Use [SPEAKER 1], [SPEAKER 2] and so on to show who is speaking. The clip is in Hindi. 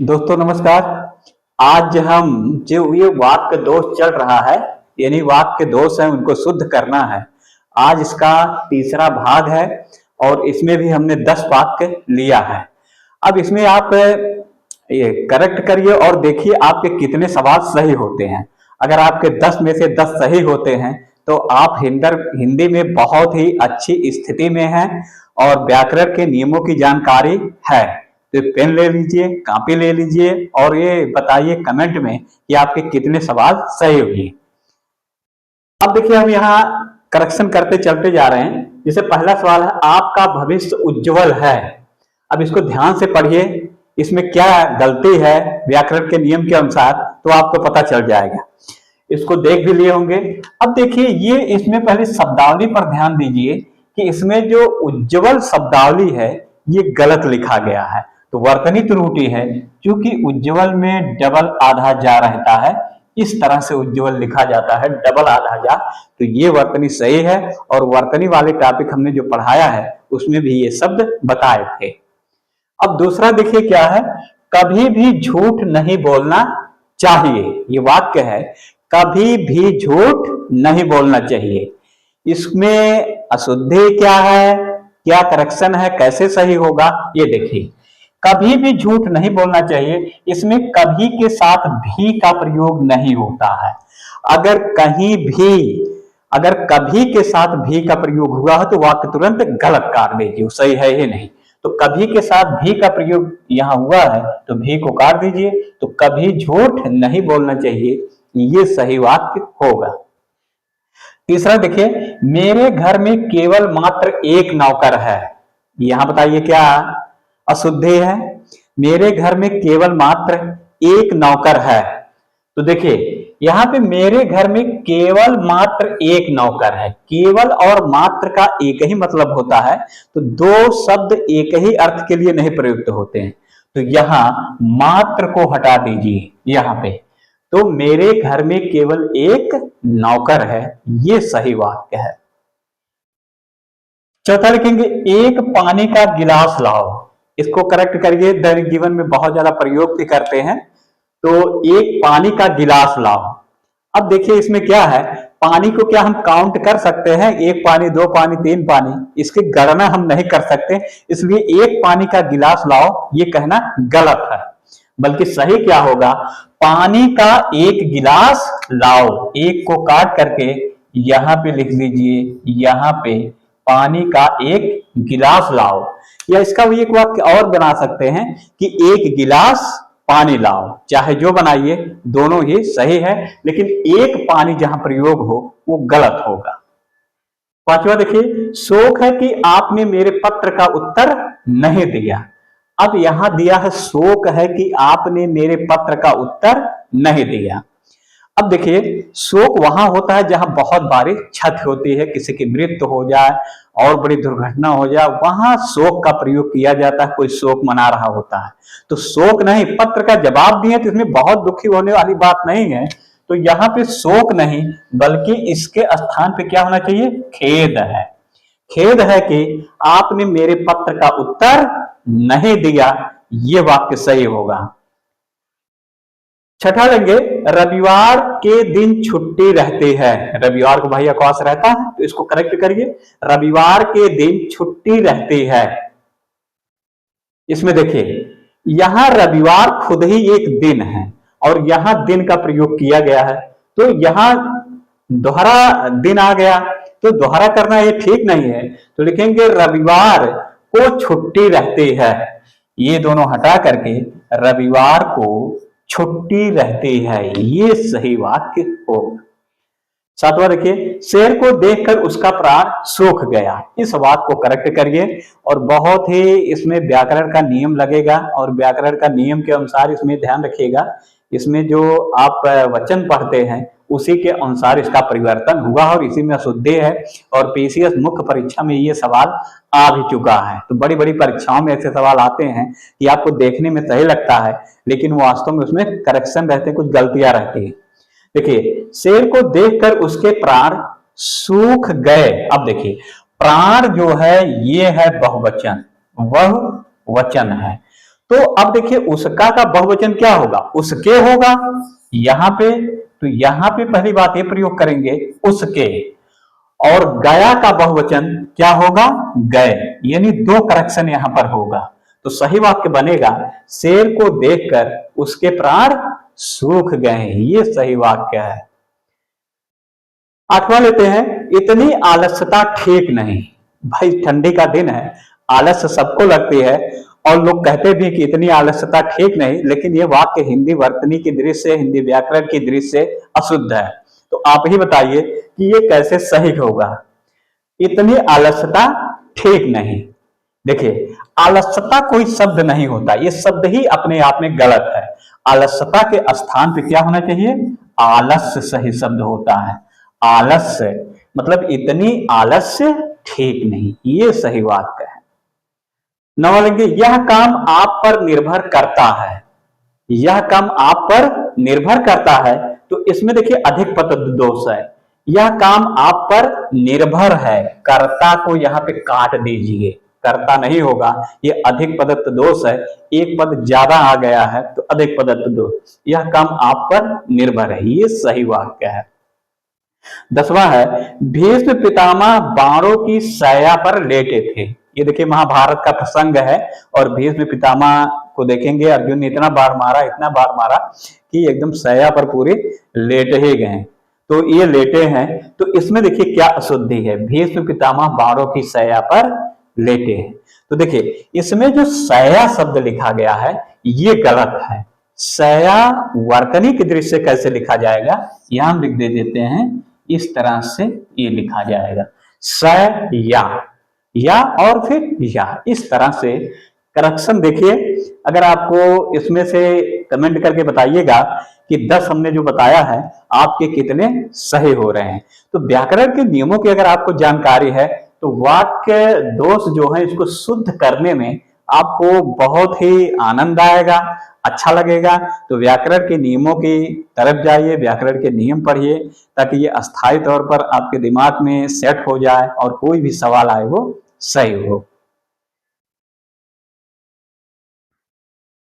[SPEAKER 1] दोस्तों नमस्कार। आज हम जो ये वाक्य दोष चल रहा है, यानी वाक्य दोष है उनको शुद्ध करना है। आज इसका तीसरा भाग है और इसमें भी हमने 10 वाक्य लिया है। अब इसमें आप ये करेक्ट करिए और देखिए आपके कितने सवाल सही होते हैं। अगर आपके 10 में से 10 सही होते हैं तो आप हिंदी में बहुत ही अच्छी स्थिति में हैं और व्याकरण के नियमों की जानकारी है। तो पेन ले लीजिए, कॉपी ले लीजिए और ये बताइए कमेंट में कि आपके कितने सवाल सही हुए। अब देखिए हम यहाँ करेक्शन करते चलते जा रहे हैं। जैसे पहला सवाल है, आपका भविष्य उज्जवल है। अब इसको ध्यान से पढ़िए, इसमें क्या गलती है व्याकरण के नियम के अनुसार तो आपको पता चल जाएगा। इसको देख भी लिए होंगे। अब देखिए ये इसमें पहले शब्दावली पर ध्यान दीजिए कि इसमें जो उज्जवल शब्दावली है ये गलत लिखा गया है। तो वर्तनी त्रुटि है, क्योंकि उज्जवल में डबल आधा जा रहता है, इस तरह से उज्जवल लिखा जाता है, डबल आधा जा। तो ये वर्तनी सही है और वर्तनी वाले टॉपिक हमने जो पढ़ाया है उसमें भी ये शब्द बताए थे। अब दूसरा देखिए क्या है, कभी भी झूठ नहीं बोलना चाहिए। ये वाक्य है, कभी भी झूठ नहीं बोलना चाहिए। इसमें अशुद्धि क्या है, क्या करेक्शन है, कैसे सही होगा ये देखिए। कभी भी झूठ नहीं बोलना चाहिए, इसमें कभी के साथ भी का प्रयोग नहीं होता है। अगर कहीं भी अगर कभी के साथ भी का प्रयोग हुआ है तो वाक्य तुरंत गलत काट दीजिए, सही है ही नहीं। तो कभी के साथ भी का प्रयोग यहाँ हुआ है तो भी को काट दीजिए। तो कभी झूठ नहीं बोलना चाहिए, ये सही वाक्य होगा। तीसरा देखिए, मेरे घर में केवल मात्र एक नौकर है। यहां बताइए क्या अशुद्धि है। मेरे घर में केवल मात्र एक नौकर है। तो देखिए यहां पे मेरे घर में केवल मात्र एक नौकर है। केवल और मात्र का एक ही मतलब होता है, तो दो शब्द एक ही अर्थ के लिए नहीं प्रयुक्त होते हैं। तो यहां मात्र को हटा दीजिए यहां पे। तो मेरे घर में केवल एक नौकर है, ये सही वाक्य है। चौथा लिखेंगे, एक पानी का गिलास लाओ। इसको करेक्ट करिए, दैनिक जीवन में बहुत ज्यादा प्रयोग भी करते हैं। तो एक पानी का गिलास लाओ। अब देखिए इसमें क्या है, पानी को क्या हम काउंट कर सकते हैं, एक पानी, दो पानी, तीन पानी, इसकी गणना हम नहीं कर सकते। इसलिए एक पानी का गिलास लाओ ये कहना गलत है। बल्कि सही क्या होगा, पानी का एक गिलास लाओ। एक को काट करके यहां पे लिख लीजिए, यहां पे पानी का एक गिलास लाओ। या इसका भी एक वाक्य और बना सकते हैं कि एक गिलास पानी लाओ। चाहे जो बनाइए दोनों ही सही है, लेकिन एक पानी जहां प्रयोग हो वो गलत होगा। पांचवा देखिए, शोक है कि आपने मेरे पत्र का उत्तर नहीं दिया। अब यहां दिया है शोक है कि आपने मेरे पत्र का उत्तर नहीं दिया। अब देखिए शोक वहां होता है जहां बहुत भारी क्षति होती है, किसी की मृत्यु हो जाए और बड़ी दुर्घटना हो जाए, वहां शोक का प्रयोग किया जाता है। कोई शोक मना रहा होता है तो शोक नहीं, पत्र का जवाब दिए तो इसमें बहुत दुखी होने वाली बात नहीं है। तो यहाँ पे शोक नहीं बल्कि इसके स्थान पे क्या होना चाहिए, खेद है। खेद है कि आपने मेरे पत्र का उत्तर नहीं दिया, ये वाक्य सही होगा। छठा लेंगे, रविवार के दिन छुट्टी रहती है। रविवार को भाई अवकाश रहता है, तो इसको करेक्ट करिए, रविवार के दिन छुट्टी रहती है। इसमें देखिए यहां रविवार खुद ही एक दिन है और यहां दिन का प्रयोग किया गया है, तो यहां दोहरा दिन आ गया, तो दोहरा करना ये ठीक नहीं है। तो लिखेंगे रविवार को छुट्टी रहती है। ये दोनों हटा करके रविवार को छुट्टी रहती है, ये सही वाक्य होगा। सातवां देखिए, शेर को देखकर उसका प्राण सूख गया। इस वाक्य को करेक्ट करिए और बहुत ही इसमें व्याकरण का नियम लगेगा और व्याकरण का नियम के अनुसार इसमें ध्यान रखिएगा। इसमें जो आप वचन पढ़ते हैं उसी के अनुसार इसका परिवर्तन हुआ और इसी में अशुद्धि है। और पीसीएस मुख्य परीक्षा में ये सवाल आ भी चुका है। तो बड़ी बड़ी परीक्षाओं में ऐसे सवाल आते हैं कि आपको देखने में सही लगता है लेकिन वास्तव में उसमें करेक्शन रहते हैं, कुछ गलतियां रहती है। देखिए शेर को देखकर उसके प्राण सूख गए। अब देखिए प्राण जो है ये है बहुवचन, वह वचन है, तो अब देखिए उसका का बहुवचन क्या होगा, उसके होगा यहां पे, तो यहां पे पहली बात ये प्रयोग करेंगे उसके। और गया का बहुवचन क्या होगा, गए, यानी दो करेक्शन यहां पर होगा। तो सही वाक्य बनेगा शेर को देखकर उसके प्राण सूख गए, ये सही वाक्य है। आठवां लेते हैं, इतनी आलस्यता ठीक नहीं। भाई ठंडी का दिन है, आलस्य सबको लगती है और लोग कहते भी कि इतनी आलस्यता ठीक नहीं, लेकिन ये वाक्य हिंदी वर्तनी की दृष्टि से, हिंदी व्याकरण की दृष्टि से अशुद्ध है। तो आप ही बताइए कि ये कैसे सही होगा। इतनी आलस्यता ठीक नहीं, देखिए आलस्यता कोई शब्द नहीं होता, ये शब्द ही अपने आप में गलत है। आलस्यता के स्थान पे क्या होना चाहिए, आलस्य सही शब्द होता है। आलस्य मतलब इतनी आलस्य ठीक नहीं, ये सही वाक्य है। नवा लेंगे, यह काम आप पर निर्भर करता है। यह काम आप पर निर्भर करता है, तो इसमें देखिए अधिक पद दोष है। यह काम आप पर निर्भर है, कर्ता को यहां पे काट दीजिए, कर्ता नहीं होगा, ये अधिक पदत्व दोष है, एक पद ज्यादा आ गया है तो अधिक पदत्व दोष। यह काम आप पर निर्भर है, ये सही वाक्य है। 10वां है, भीष्म पितामह बाणों की सैया पर लेटे थे। ये देखिए महाभारत का प्रसंग है और भीष्म पितामह को देखेंगे, अर्जुन ने इतना बार मारा, इतना बार मारा कि एकदम सैया पर पूरे लेटे ही गए। तो ये लेटे हैं, तो इसमें देखिए क्या अशुद्धि है, भीष्म पितामह बाणों की सैया पर लेटे हैं। तो देखिए इसमें जो सैया शब्द लिखा गया है ये गलत है। सैया वर्तनी की दृष्टि से कैसे लिखा जाएगा, यहां हम लिख दे देते हैं, इस तरह से ये लिखा जाएगा, सैया, या और फिर या, इस तरह से करेक्शन। देखिए अगर आपको इसमें से कमेंट करके बताइएगा कि 10 हमने जो बताया है आपके कितने सही हो रहे हैं। तो व्याकरण के नियमों की अगर आपको जानकारी है तो वाक्य दोष जो है इसको शुद्ध करने में आपको बहुत ही आनंद आएगा, अच्छा लगेगा। तो व्याकरण के नियमों की तरफ जाइए, व्याकरण के नियम पढ़िए, ताकि ये अस्थायी तौर पर आपके दिमाग में सेट हो जाए और कोई भी सवाल आए वो सही हो।